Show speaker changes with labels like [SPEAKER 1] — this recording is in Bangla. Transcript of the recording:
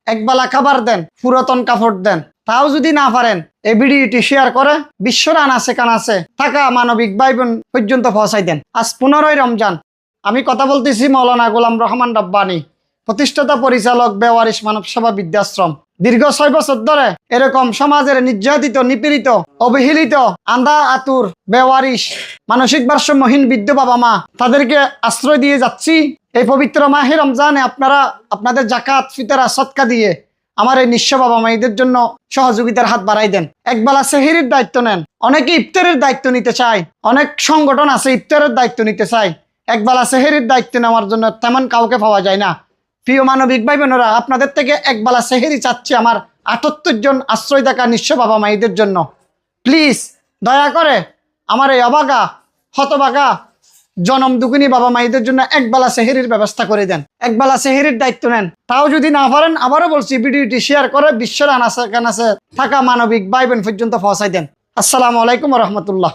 [SPEAKER 1] একবেলা খাবার দেন, পুরাতন কাপড় দেন। তাও যদি না পারেন, এই ভিডিওটি শেয়ার করে বিশ্বর আনাচে কানাচে থাকা মানবিক ভাই বোন পর্যন্ত পৌঁছাই দেন। আজ 15ই রমজান। আমি কথা বলতেছি মাওলানা গোলাম রহমান রাব্বানী, প্রতিষ্ঠাতা পরিচালক বেওয়ারিশ মানব সেবা বৃদ্ধাশ্রম। দীর্ঘ 6 বছর ধরে এরকম সমাজের নির্যাতিত, নিপীড়িত, অবহেলিত, আন্ধা আতুর, বেওয়ারিশ, মানসিক ভারসাম্যহীন বৃদ্ধ বাবা মা তাদেরকে আশ্রয় দিয়ে যাচ্ছি। এই পবিত্র মাহে রমজানে আপনারা আপনাদের জাকাত, ফিতরা, সদকা দিয়ে আমার এই নিঃস্ব বাবা মায়েদের জন্য সহযোগিতার হাত বাড়াই দেন। একবেলা সেহরির দায়িত্ব নেন। অনেকে ইফতারের দায়িত্ব নিতে চায়, অনেক সংগঠন আছে ইফতারের দায়িত্ব নিতে চায়। একবেলা সেহরির দায়িত্ব নেওয়ার জন্য তেমন কাউকে পাওয়া যায় না। প্রিয় মানবিক ভাই বোনেরা, আপনাদের থেকে একবেলা সেহরি চাচ্ছি আমার 78 জন আশ্রয় থাকা নিঃস্ব বাবা মায়েদের জন্য। প্লিজ দয়া করে আমার এই অবাগা, হতবাগা, জনম দুগুনি বাবা মায়েদের জন্য একবেলা সেহরির ব্যবস্থা করে দেন। একবেলা সেহরির দায়িত্ব নেন। তাও যদি না পারেন, আবারও বলছি, ভিডিওটি শেয়ার করে বিশ্বের আনাচে কানাচে থাকা মানবিক ভাই বোন পর্যন্ত পৌঁছাই দেন। আসসালামু আলাইকুম ওয়া রাহমাতুল্লাহ।